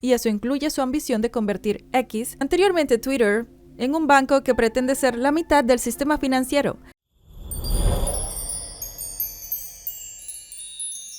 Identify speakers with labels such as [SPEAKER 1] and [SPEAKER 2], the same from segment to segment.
[SPEAKER 1] y eso incluye su ambición de convertir X, anteriormente Twitter, en un banco que pretende ser la mitad del sistema financiero.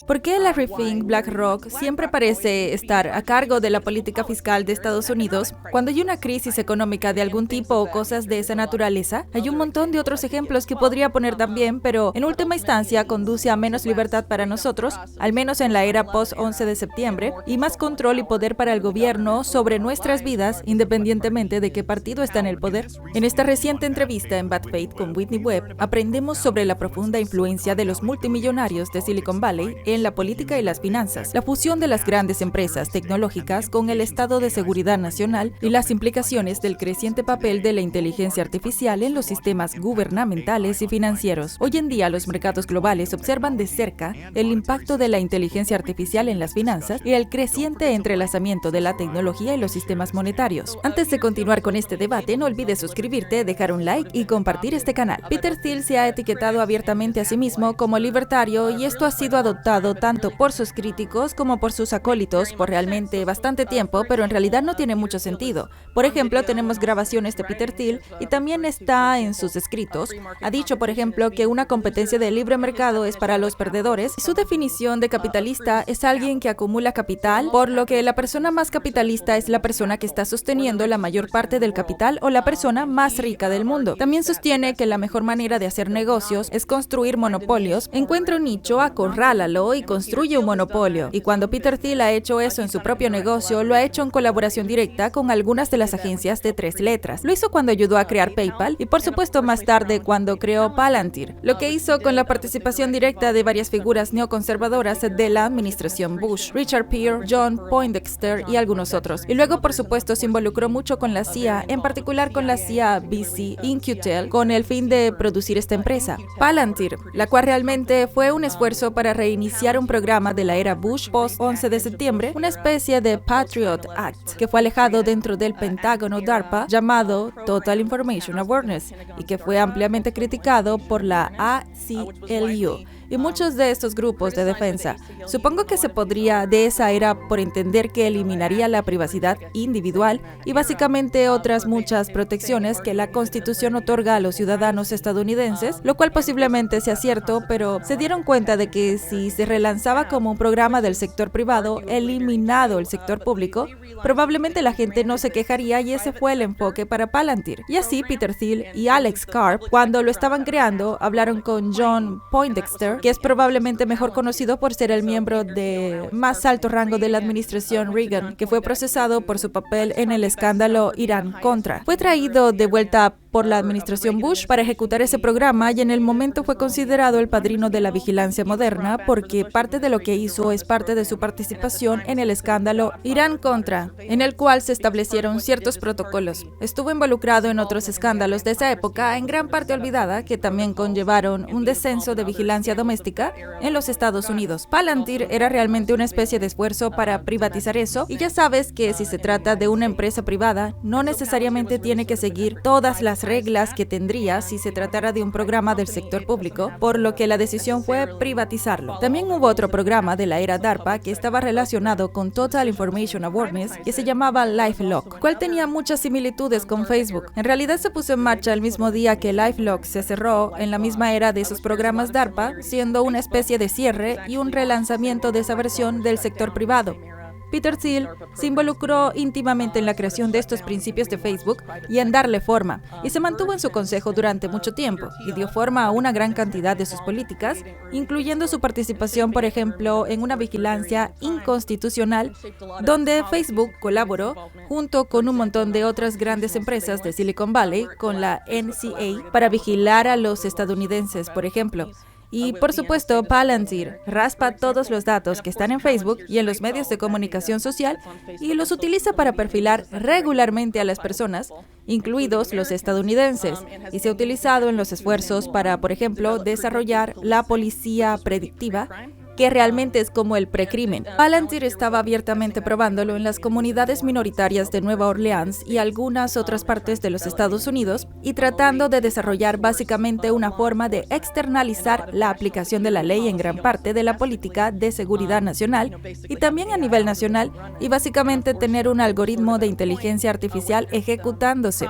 [SPEAKER 1] ¿Por qué Larry Fink, BlackRock, siempre parece estar a cargo de la política fiscal de Estados Unidos cuando hay una crisis económica de algún tipo o cosas de esa naturaleza? Hay un montón de otros ejemplos que podría poner también, pero en última instancia conduce a menos libertad para nosotros, al menos en la era post-11 de septiembre, y más control y poder para el gobierno sobre nuestras vidas, independientemente de qué partido está en el poder. En esta reciente entrevista en Bad Faith con Whitney Webb, aprendemos sobre la profunda influencia de los multimillonarios de Silicon Valley en la política y las finanzas, la fusión de las grandes empresas tecnológicas con el estado de seguridad nacional y las implicaciones del creciente papel de la inteligencia artificial en los sistemas gubernamentales y financieros. Hoy en día, los mercados globales observan de cerca el impacto de la inteligencia artificial en las finanzas y el creciente entrelazamiento de la tecnología y los sistemas monetarios. Antes de continuar con este debate, no olvides suscribirte, dejar un like y compartir este canal. Peter Thiel se ha etiquetado abiertamente a sí mismo como libertario y esto ha sido adoptado tanto por sus críticos como por sus acólitos por realmente bastante tiempo, pero en realidad no tiene mucho sentido. Por ejemplo, tenemos grabaciones de Peter Thiel y también está en sus escritos. Ha dicho, por ejemplo, que una competencia de libre mercado es para los perdedores. Su definición de capitalista es alguien que acumula capital, por lo que la persona más capitalista es la persona que está sosteniendo la mayor parte del capital o la persona más rica del mundo. También sostiene que la mejor manera de hacer negocios es construir monopolios. Encuentra un nicho, acorrálalo y construye un monopolio. Y cuando Peter Thiel ha hecho eso en su propio negocio, lo ha hecho en colaboración directa con algunas de las agencias de 3 letras. Lo hizo cuando ayudó a crear PayPal y por supuesto más tarde cuando creó Palantir, lo que hizo con la participación directa de varias figuras neoconservadoras de la administración Bush, Richard Peer, John Poindexter y algunos otros. Y luego por supuesto se involucró mucho con la CIA, en particular con la CIA BC In-Q-Tel, con el fin de producir esta empresa, Palantir, la cual realmente fue un esfuerzo para reiniciar un programa de la era Bush post-11 de septiembre, una especie de Patriot Act, que fue alejado dentro del Pentágono DARPA llamado Total Information Awareness y que fue ampliamente criticado por la ACLU y muchos de estos grupos de defensa. Supongo que se podría de esa era por entender que eliminaría la privacidad individual y básicamente otras muchas protecciones que la Constitución otorga a los ciudadanos estadounidenses, lo cual posiblemente sea cierto, pero se dieron cuenta de que si se relanzaba como un programa del sector privado, eliminado el sector público, probablemente la gente no se quejaría y ese fue el enfoque para Palantir. Y así Peter Thiel y Alex Karp, cuando lo estaban creando, hablaron con John Poindexter, que es probablemente mejor conocido por ser el miembro de más alto rango de la administración Reagan, que fue procesado por su papel en el escándalo Irán-Contra. Fue traído de vuelta por la administración Bush para ejecutar ese programa y en el momento fue considerado el padrino de la vigilancia moderna porque parte de lo que hizo es parte de su participación en el escándalo Irán-Contra, en el cual se establecieron ciertos protocolos. Estuvo involucrado en otros escándalos de esa época, en gran parte olvidada, que también conllevaron un descenso de vigilancia doméstica en los Estados Unidos. Palantir era realmente una especie de esfuerzo para privatizar eso y ya sabes que si se trata de una empresa privada, no necesariamente tiene que seguir todas las reglas que tendría si se tratara de un programa del sector público, por lo que la decisión fue privatizarlo. También hubo otro programa de la era DARPA que estaba relacionado con Total Information Awareness que se llamaba LifeLock, cual tenía muchas similitudes con Facebook. En realidad se puso en marcha el mismo día que LifeLock se cerró en la misma era de esos programas DARPA, siendo una especie de cierre y un relanzamiento de esa versión del sector privado. Peter Thiel se involucró íntimamente en la creación de estos principios de Facebook y en darle forma, y se mantuvo en su consejo durante mucho tiempo, y dio forma a una gran cantidad de sus políticas, incluyendo su participación, por ejemplo, en una vigilancia inconstitucional, donde Facebook colaboró junto con un montón de otras grandes empresas de Silicon Valley, con la NCA, para vigilar a los estadounidenses, por ejemplo. Y por supuesto, Palantir raspa todos los datos que están en Facebook y en los medios de comunicación social y los utiliza para perfilar regularmente a las personas, incluidos los estadounidenses, y se ha utilizado en los esfuerzos para, por ejemplo, desarrollar la policía predictiva, que realmente es como el precrimen. Palantir estaba abiertamente probándolo en las comunidades minoritarias de Nueva Orleans y algunas otras partes de los Estados Unidos y tratando de desarrollar básicamente una forma de externalizar la aplicación de la ley en gran parte de la política de seguridad nacional y también a nivel nacional y básicamente tener un algoritmo de inteligencia artificial ejecutándose.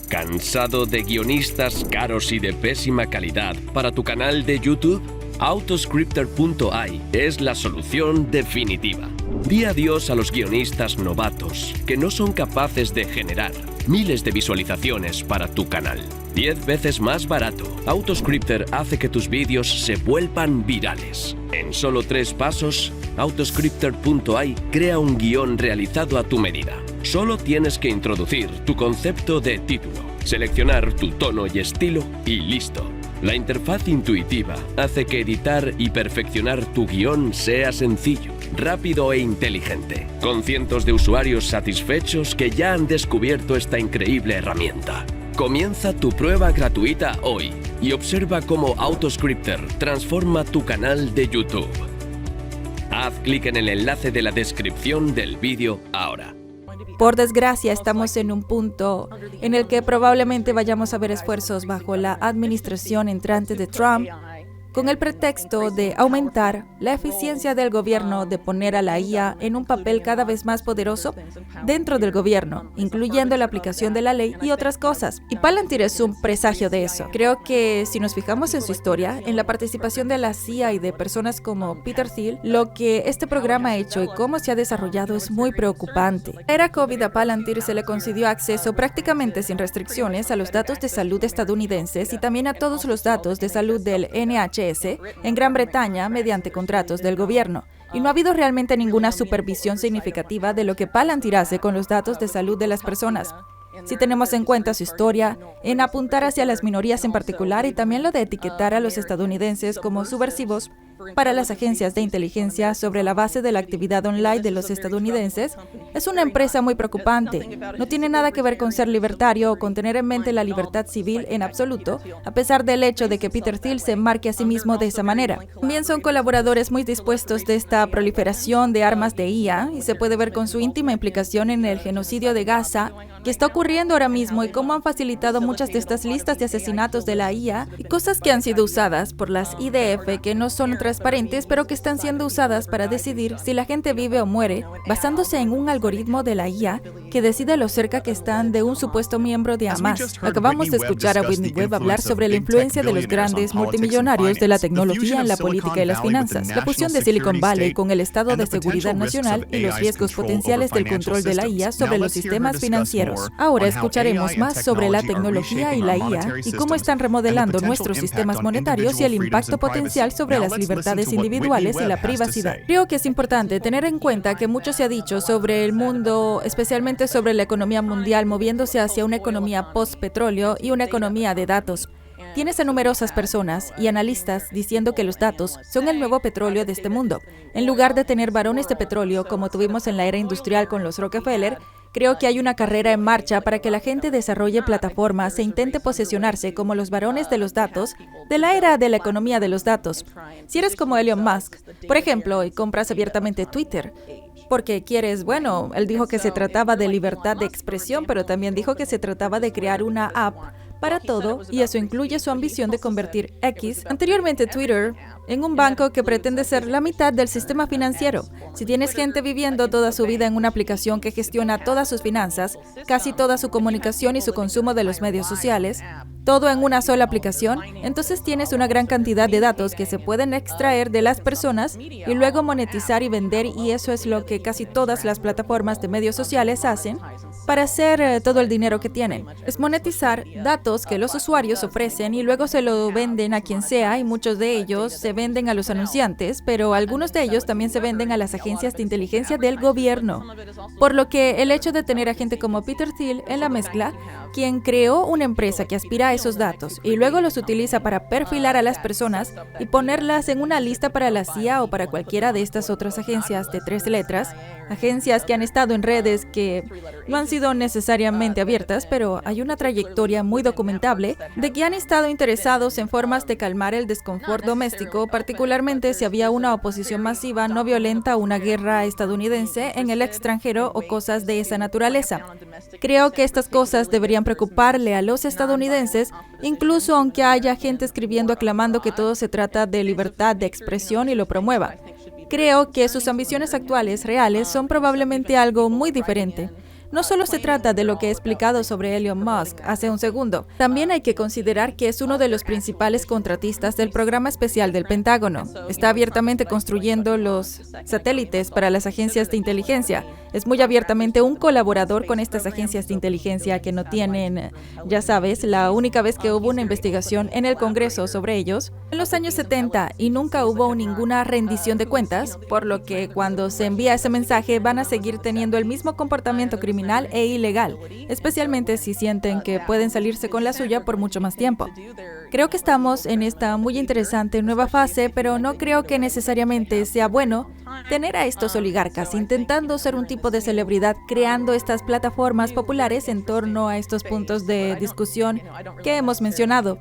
[SPEAKER 2] ¿Cansado de guionistas caros y de pésima calidad para tu canal de YouTube? Autoscripter.ai es la solución definitiva. Di adiós a los guionistas novatos que no son capaces de generar miles de visualizaciones para tu canal. 10 veces más barato. Autoscripter hace que tus vídeos se vuelvan virales. En solo 3 pasos, Autoscripter.ai crea un guión realizado a tu medida. Solo tienes que introducir tu concepto de título, seleccionar tu tono y estilo y listo. La interfaz intuitiva hace que editar y perfeccionar tu guión sea sencillo, rápido e inteligente, con cientos de usuarios satisfechos que ya han descubierto esta increíble herramienta. Comienza tu prueba gratuita hoy y observa cómo Autoscripter transforma tu canal de YouTube. Haz clic en el enlace de la descripción del vídeo ahora.
[SPEAKER 1] Por desgracia, estamos en un punto en el que probablemente vayamos a ver esfuerzos bajo la administración entrante de Trump con el pretexto de aumentar la eficiencia del gobierno, de poner a la IA en un papel cada vez más poderoso dentro del gobierno, incluyendo la aplicación de la ley y otras cosas. Y Palantir es un presagio de eso. Creo que si nos fijamos en su historia, en la participación de la CIA y de personas como Peter Thiel, lo que este programa ha hecho y cómo se ha desarrollado es muy preocupante. En la era COVID a Palantir se le concedió acceso prácticamente sin restricciones a los datos de salud estadounidenses y también a todos los datos de salud del NHS en Gran Bretaña mediante contratos del gobierno. Y no ha habido realmente ninguna supervisión significativa de lo que Palantir hace con los datos de salud de las personas. Si tenemos en cuenta su historia, en apuntar hacia las minorías en particular y también lo de etiquetar a los estadounidenses como subversivos para las agencias de inteligencia sobre la base de la actividad online de los estadounidenses, es una empresa muy preocupante. No tiene nada que ver con ser libertario o con tener en mente la libertad civil en absoluto, a pesar del hecho de que Peter Thiel se marque a sí mismo de esa manera. También son colaboradores muy dispuestos de esta proliferación de armas de IA y se puede ver con su íntima implicación en el genocidio de Gaza que está ocurriendo ahora mismo y cómo han facilitado muchas de estas listas de asesinatos de la IA y cosas que han sido usadas por las IDF que no son transparentes pero que están siendo usadas para decidir si la gente vive o muere basándose en un algoritmo de la IA que decide lo cerca que están de un supuesto miembro de Hamas. Acabamos de escuchar a Whitney Webb hablar sobre la influencia de los grandes multimillonarios de la tecnología en la política y las finanzas, la fusión de Silicon Valley con el estado de seguridad nacional y los riesgos potenciales del control de la IA sobre los sistemas financieros. Ahora escucharemos más sobre la tecnología y la IA y cómo están remodelando nuestros sistemas monetarios y el impacto potencial sobre las libertades individuales y la privacidad. Creo que es importante tener en cuenta que mucho se ha dicho sobre el mundo, especialmente sobre la economía mundial, moviéndose hacia una economía post-petróleo y una economía de datos. Tienes a numerosas personas y analistas diciendo que los datos son el nuevo petróleo de este mundo. En lugar de tener varones de petróleo como tuvimos en la era industrial con los Rockefeller, creo que hay una carrera en marcha para que la gente desarrolle plataformas e intente posesionarse como los varones de los datos de la era de la economía de los datos. Si eres como Elon Musk, por ejemplo, y compras abiertamente Twitter, porque quieres, bueno, él dijo que se trataba de libertad de expresión, pero también dijo que se trataba de crear una app para todo, y eso incluye su ambición de convertir X, anteriormente Twitter, en un banco que pretende ser la mitad del sistema financiero. Si tienes gente viviendo toda su vida en una aplicación que gestiona todas sus finanzas, casi toda su comunicación y su consumo de los medios sociales, todo en una sola aplicación, entonces tienes una gran cantidad de datos que se pueden extraer de las personas y luego monetizar y vender, y eso es lo que casi todas las plataformas de medios sociales hacen para hacer todo el dinero que tienen. Es monetizar datos que los usuarios ofrecen y luego se lo venden a quien sea, y muchos de ellos se venden a los anunciantes, pero algunos de ellos también se venden a las agencias de inteligencia del gobierno. Por lo que el hecho de tener a gente como Peter Thiel en la mezcla, quien creó una empresa que aspira a recopila esos datos y luego los utiliza para perfilar a las personas y ponerlas en una lista para la CIA o para cualquiera de estas otras agencias de 3 letras, agencias que han estado en redes que no han sido necesariamente abiertas, pero hay una trayectoria muy documentable de que han estado interesados en formas de calmar el desconfort doméstico, particularmente si había una oposición masiva no violenta a una guerra estadounidense en el extranjero o cosas de esa naturaleza. Creo que estas cosas deberían preocuparle a los estadounidenses, incluso aunque haya gente escribiendo aclamando que todo se trata de libertad de expresión y lo promueva. Creo que sus ambiciones actuales, reales, son probablemente algo muy diferente. No solo se trata de lo que he explicado sobre Elon Musk hace un segundo. También hay que considerar que es uno de los principales contratistas del programa especial del Pentágono. Está abiertamente construyendo los satélites para las agencias de inteligencia. Es muy abiertamente un colaborador con estas agencias de inteligencia que no tienen, ya sabes, la única vez que hubo una investigación en el Congreso sobre ellos en los años 70 y nunca hubo ninguna rendición de cuentas, por lo que cuando se envía ese mensaje van a seguir teniendo el mismo comportamiento criminal e ilegal, especialmente si sienten que pueden salirse con la suya por mucho más tiempo. Creo que estamos en esta muy interesante nueva fase, pero no creo que necesariamente sea bueno tener a estos oligarcas intentando ser un tipo de celebridad, creando estas plataformas populares en torno a estos puntos de discusión que hemos mencionado.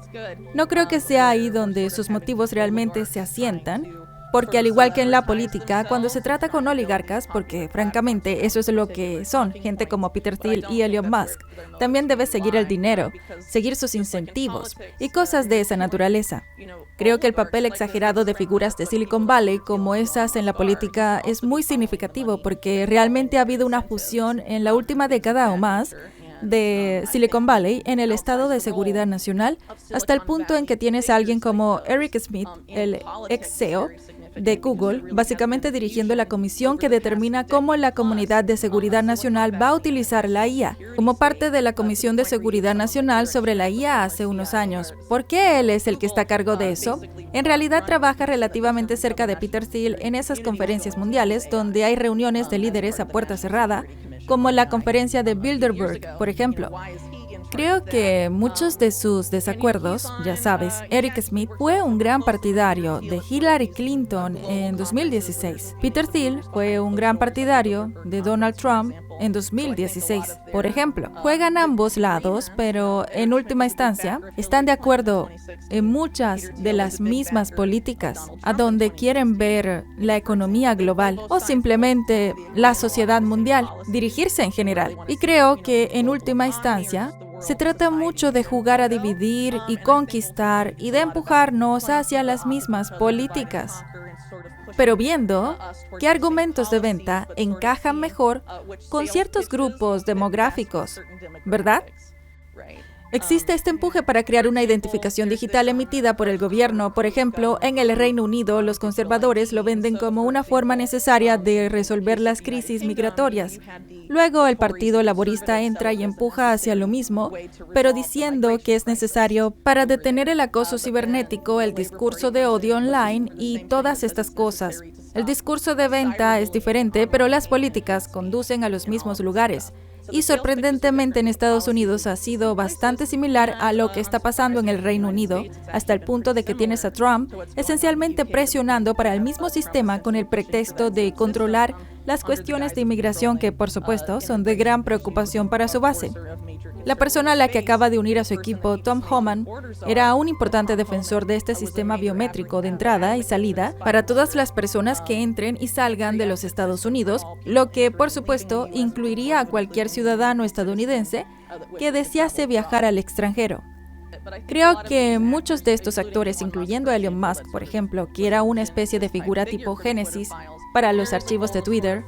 [SPEAKER 1] No creo que sea ahí donde sus motivos realmente se asientan, porque al igual que en la política, cuando se trata con oligarcas, porque francamente eso es lo que son, gente como Peter Thiel y Elon Musk, también debes seguir el dinero, seguir sus incentivos y cosas de esa naturaleza. Creo que el papel exagerado de figuras de Silicon Valley como esas en la política es muy significativo porque realmente ha habido una fusión en la última década o más de Silicon Valley en el estado de seguridad nacional, hasta el punto en que tienes a alguien como Eric Schmidt, el ex CEO de Google, básicamente dirigiendo la comisión que determina cómo la Comunidad de Seguridad Nacional va a utilizar la IA, como parte de la Comisión de Seguridad Nacional sobre la IA hace unos años. ¿Por qué él es el que está a cargo de eso? En realidad trabaja relativamente cerca de Peter Thiel en esas conferencias mundiales donde hay reuniones de líderes a puerta cerrada, como la conferencia de Bilderberg, por ejemplo. Creo que muchos de sus desacuerdos, ya sabes, Eric Schmidt fue un gran partidario de Hillary Clinton en 2016. Peter Thiel fue un gran partidario de Donald Trump en 2016, por ejemplo. Juegan ambos lados, pero en última instancia están de acuerdo en muchas de las mismas políticas, a donde quieren ver la economía global o simplemente la sociedad mundial, dirigirse en general. Y creo que en última instancia se trata mucho de jugar a dividir y conquistar y de empujarnos hacia las mismas políticas, pero viendo qué argumentos de venta encajan mejor con ciertos grupos demográficos, ¿verdad? Existe este empuje para crear una identificación digital emitida por el gobierno. Por ejemplo, en el Reino Unido, los conservadores lo venden como una forma necesaria de resolver las crisis migratorias. Luego, el Partido Laborista entra y empuja hacia lo mismo, pero diciendo que es necesario para detener el acoso cibernético, el discurso de odio online y todas estas cosas. El discurso de venta es diferente, pero las políticas conducen a los mismos lugares. Y sorprendentemente en Estados Unidos ha sido bastante similar a lo que está pasando en el Reino Unido, hasta el punto de que tienes a Trump esencialmente presionando para el mismo sistema con el pretexto de controlar las cuestiones de inmigración que, por supuesto, son de gran preocupación para su base. La persona a la que acaba de unir a su equipo, Tom Homan, era un importante defensor de este sistema biométrico de entrada y salida para todas las personas que entren y salgan de los Estados Unidos, lo que, por supuesto, incluiría a cualquier ciudadano estadounidense que desease viajar al extranjero. Creo que muchos de estos actores, incluyendo a Elon Musk, por ejemplo, que era una especie de figura tipo Génesis para los archivos de Twitter,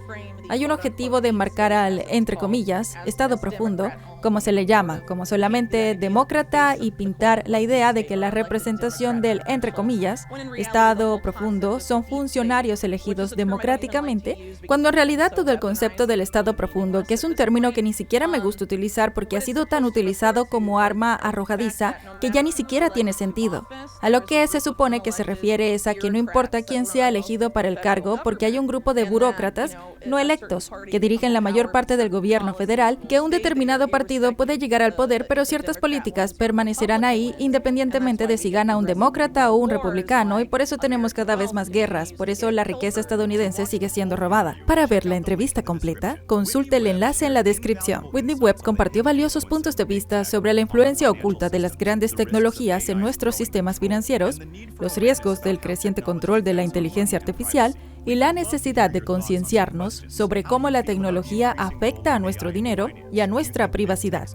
[SPEAKER 1] hay un objetivo de marcar al, entre comillas, estado profundo, como se le llama, como solamente demócrata y pintar la idea de que la representación del, entre comillas, estado profundo son funcionarios elegidos democráticamente, cuando en realidad todo el concepto del estado profundo, que es un término que ni siquiera me gusta utilizar porque ha sido tan utilizado como arma arrojadiza que ya ni siquiera tiene sentido. A lo que se supone que se refiere es a que no importa quién sea elegido para el cargo porque hay un grupo de burócratas no electos que dirigen la mayor parte del gobierno federal que un determinado partido partido puede llegar al poder, pero ciertas políticas permanecerán ahí independientemente de si gana un demócrata o un republicano, y por eso tenemos cada vez más guerras, por eso la riqueza estadounidense sigue siendo robada. Para ver la entrevista completa, consulte el enlace en la descripción. Whitney Webb compartió valiosos puntos de vista sobre la influencia oculta de las grandes tecnologías en nuestros sistemas financieros, los riesgos del creciente control de la inteligencia artificial y la necesidad de concienciarnos sobre cómo la tecnología afecta a nuestro dinero y a nuestra privacidad.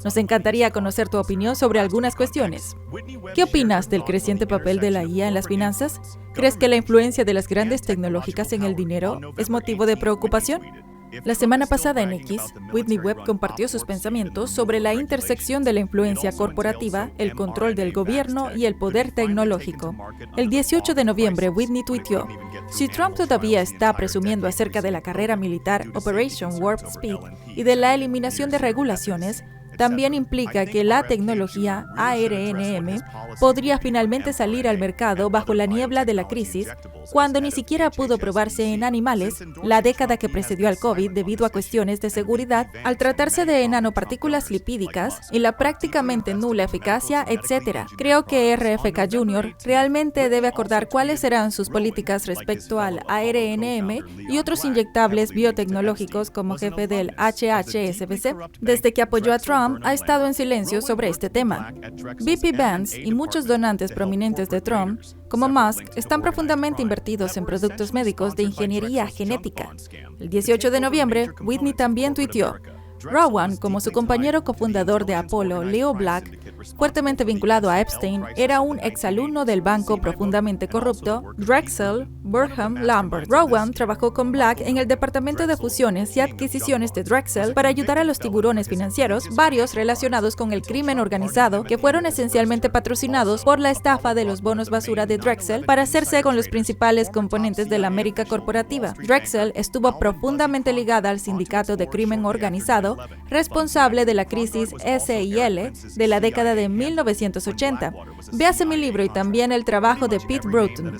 [SPEAKER 1] Nos encantaría conocer tu opinión sobre algunas cuestiones. ¿Qué opinas del creciente papel de la IA en las finanzas? ¿Crees que la influencia de las grandes tecnológicas en el dinero es motivo de preocupación? La semana pasada en X, Whitney Webb compartió sus pensamientos sobre la intersección de la influencia corporativa, el control del gobierno y el poder tecnológico. El 18 de noviembre, Whitney tuiteó: "Si Trump todavía está presumiendo acerca de la carrera militar Operation Warp Speed y de la eliminación de regulaciones, también implica que la tecnología ARNM podría finalmente salir al mercado bajo la niebla de la crisis, cuando ni siquiera pudo probarse en animales la década que precedió al COVID debido a cuestiones de seguridad, al tratarse de nanopartículas lipídicas y la prácticamente nula eficacia, etc. Creo que RFK Jr. realmente debe acordar cuáles serán sus políticas respecto al ARNM y otros inyectables biotecnológicos como jefe del HHSBC. Desde que apoyó a Trump, ha estado en silencio sobre este tema. BP Vance y muchos donantes prominentes de Trump, como Musk, están profundamente invertidos en productos médicos de ingeniería genética. El 18 de noviembre, Whitney también tuiteó: "Rowan, como su compañero cofundador de Apollo, Leo Black, fuertemente vinculado a Epstein, era un exalumno del banco profundamente corrupto Drexel Burnham Lambert. Rowan trabajó con Black en el departamento de fusiones y adquisiciones de Drexel para ayudar a los tiburones financieros, varios relacionados con el crimen organizado, que fueron esencialmente patrocinados por la estafa de los bonos basura de Drexel para hacerse con los principales componentes de la América corporativa. Drexel estuvo profundamente ligada al sindicato de crimen organizado, responsable de la crisis SIL de la década de 1980. Véase mi libro y también el trabajo de Pete Broughton.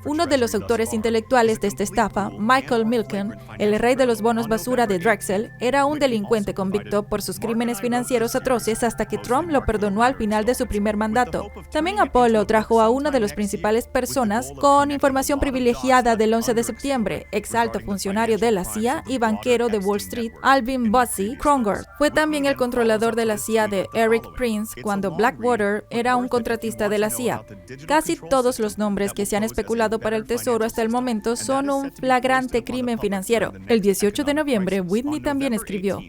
[SPEAKER 1] Uno de los autores intelectuales de esta estafa, Michael Milken, el rey de los bonos basura de Drexel, era un delincuente convicto por sus crímenes financieros atroces hasta que Trump lo perdonó al final de su primer mandato. También Apollo trajo a una de las principales personas con información privilegiada del 11 de septiembre, ex alto funcionario de la CIA y banquero de Wall Street, Alvin Buzzy Kronger. Fue también el controlador de la CIA de Eric Prince cuando Blackwater era un contratista de la CIA. Casi todos los nombres que se han especulado para el Tesoro hasta el momento son un flagrante crimen financiero. El 18 de noviembre, Whitney también escribió: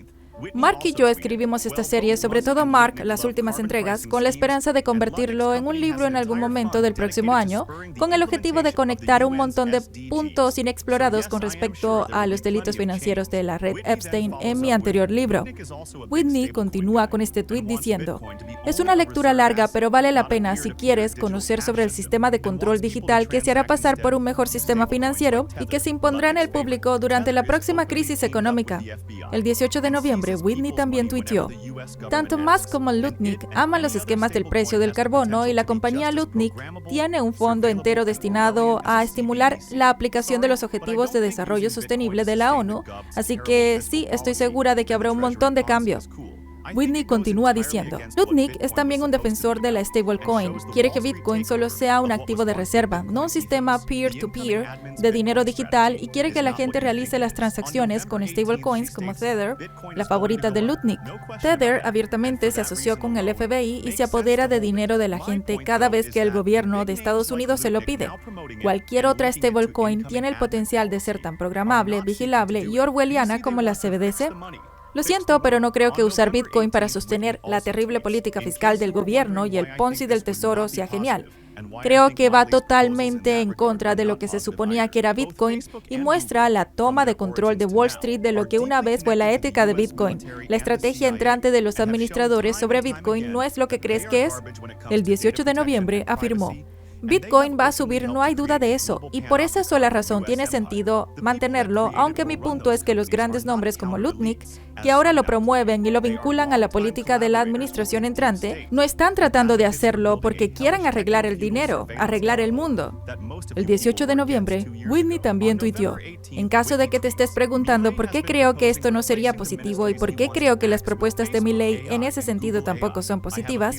[SPEAKER 1] "Mark y yo escribimos esta serie, sobre todo Mark, las últimas entregas, con la esperanza de convertirlo en un libro en algún momento del próximo año, con el objetivo de conectar un montón de puntos inexplorados con respecto a los delitos financieros de la red Epstein en mi anterior libro". Whitney continúa con este tuit diciendo: "Es una lectura larga, pero vale la pena si quieres conocer sobre el sistema de control digital que se hará pasar por un mejor sistema financiero y que se impondrá en el público durante la próxima crisis económica". El 18 de noviembre, Whitney también tuiteó: "Tanto Musk como Lutnick aman los esquemas del precio del carbono y la compañía Lutnick tiene un fondo entero destinado a estimular la aplicación de los Objetivos de Desarrollo Sostenible de la ONU, así que sí, estoy segura de que habrá un montón de cambios". Whitney continúa diciendo: "Lutnick es también un defensor de la stablecoin. Quiere que Bitcoin solo sea un activo de reserva, no un sistema peer-to-peer de dinero digital, y quiere que la gente realice las transacciones con stablecoins como Tether, la favorita de Lutnick. Tether abiertamente se asoció con el FBI y se apodera de dinero de la gente cada vez que el gobierno de Estados Unidos se lo pide. Cualquier otra stablecoin tiene el potencial de ser tan programable, vigilable y orwelliana como la CBDC. Lo siento, pero no creo que usar Bitcoin para sostener la terrible política fiscal del gobierno y el Ponzi del Tesoro sea genial. Creo que va totalmente en contra de lo que se suponía que era Bitcoin y muestra la toma de control de Wall Street de lo que una vez fue la ética de Bitcoin. La estrategia entrante de los administradores sobre Bitcoin no es lo que crees que es". El 18 de noviembre afirmó: "Bitcoin va a subir, no hay duda de eso, y por esa sola razón tiene sentido mantenerlo, aunque mi punto es que los grandes nombres como Lutnick que ahora lo promueven y lo vinculan a la política de la administración entrante, no están tratando de hacerlo porque quieran arreglar el dinero, arreglar el mundo. El 18 de noviembre, Whitney también tuiteó: en caso de que te estés preguntando por qué creo que esto no sería positivo y por qué creo que las propuestas de mi ley en ese sentido tampoco son positivas,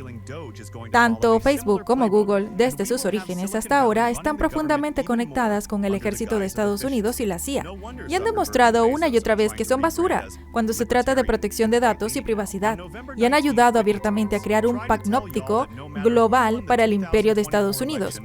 [SPEAKER 1] tanto Facebook como Google, desde sus orígenes hasta ahora, están profundamente conectadas con el ejército de Estados Unidos y la CIA, y han demostrado una y otra vez que son basura cuando se trata de protección de datos y privacidad, y han ayudado abiertamente a crear un panóptico global para el imperio de Estados Unidos.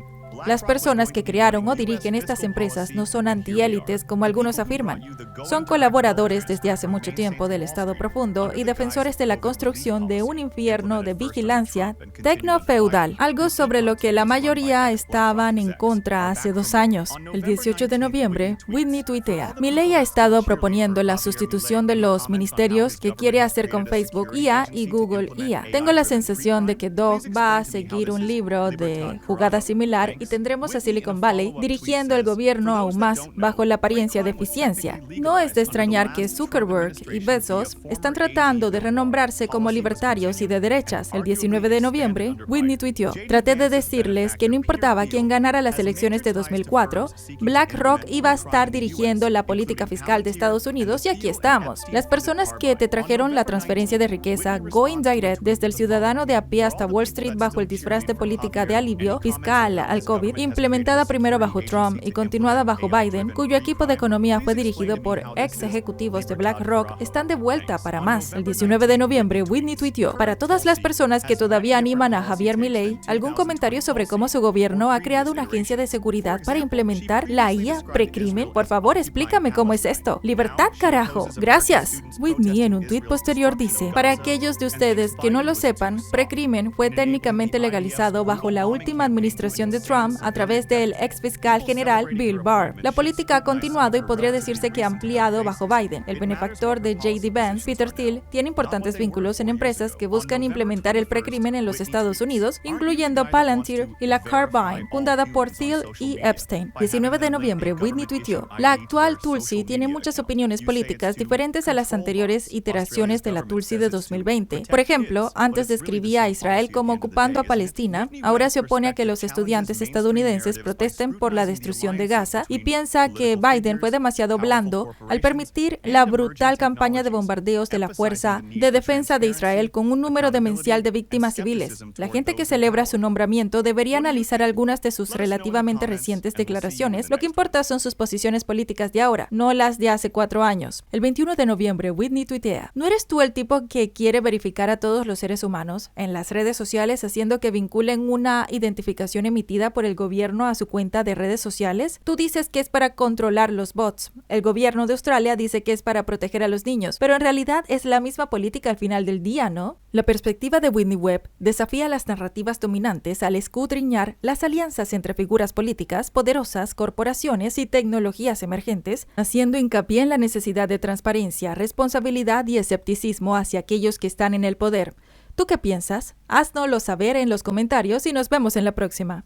[SPEAKER 1] Las personas que crearon o dirigen estas empresas no son antiélites como algunos afirman. Son colaboradores desde hace mucho tiempo del Estado profundo y defensores de la construcción de un infierno de vigilancia tecnofeudal, algo sobre lo que la mayoría estaban en contra hace 2 años. El 18 de noviembre, Whitney tuitea: mi ley ha estado proponiendo la sustitución de los ministerios que quiere hacer con Facebook IA y Google IA. Tengo la sensación de que Doug va a seguir un libro de jugada similar y tendremos a Silicon Valley dirigiendo el gobierno aún más bajo la apariencia de eficiencia. No es de extrañar que Zuckerberg y Bezos están tratando de renombrarse como libertarios y de derechas. El 19 de noviembre, Whitney tuiteó: traté de decirles que no importaba quién ganara las elecciones de 2004, BlackRock iba a estar dirigiendo la política fiscal de Estados Unidos y aquí estamos. Las personas que te trajeron la transferencia de riqueza Going Direct desde el ciudadano de a pie hasta Wall Street bajo el disfraz de política de alivio fiscal al COVID, implementada primero bajo Trump y continuada bajo Biden, cuyo equipo de economía fue dirigido por ex ejecutivos de BlackRock, están de vuelta para más. El 19 de noviembre, Whitney tuiteó: para todas las personas que todavía animan a Javier Milei, ¿algún comentario sobre cómo su gobierno ha creado una agencia de seguridad para implementar la IA precrimen? Por favor, explícame cómo es esto. Libertad, carajo. Gracias. Whitney en un tuit posterior dice: para aquellos de ustedes que no lo sepan, precrimen fue técnicamente legalizado bajo la última administración de Trump a través del ex fiscal general Bill Barr. La política ha continuado y podría decirse que ha ampliado bajo Biden. El benefactor de J.D. Vance, Peter Thiel, tiene importantes vínculos en empresas que buscan implementar el precrimen en los Estados Unidos, incluyendo Palantir y la Carbyne, fundada por Thiel y Epstein. 19 de noviembre, Whitney tuiteó: la actual Tulsi tiene muchas opiniones políticas diferentes a las anteriores iteraciones de la Tulsi de 2020. Por ejemplo, antes describía a Israel como ocupando a Palestina, ahora se opone a que los estudiantes estadounidenses protesten por la destrucción de Gaza y piensa que Biden fue demasiado blando al permitir la brutal campaña de bombardeos de la Fuerza de Defensa de Israel con un número demencial de víctimas civiles. La gente que celebra su nombramiento debería analizar algunas de sus relativamente recientes declaraciones. Lo que importa son sus posiciones políticas de ahora, no las de hace 4 años. El 21 de noviembre, Whitney tuitea: ¿no eres tú el tipo que quiere verificar a todos los seres humanos en las redes sociales haciendo que vinculen una identificación emitida por el gobierno a su cuenta de redes sociales? Tú dices que es para controlar los bots. El gobierno de Australia dice que es para proteger a los niños, pero en realidad es la misma política al final del día, ¿no? La perspectiva de Whitney Webb desafía las narrativas dominantes al escudriñar las alianzas entre figuras políticas poderosas, corporaciones y tecnologías emergentes, haciendo hincapié en la necesidad de transparencia, responsabilidad y escepticismo hacia aquellos que están en el poder. ¿Tú qué piensas? Haznoslo saber en los comentarios y nos vemos en la próxima.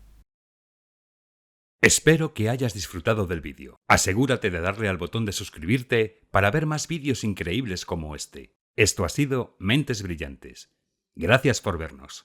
[SPEAKER 3] Espero que hayas disfrutado del vídeo. Asegúrate de darle al botón de suscribirte para ver más vídeos increíbles como este. Esto ha sido Mentes Brillantes. Gracias por vernos.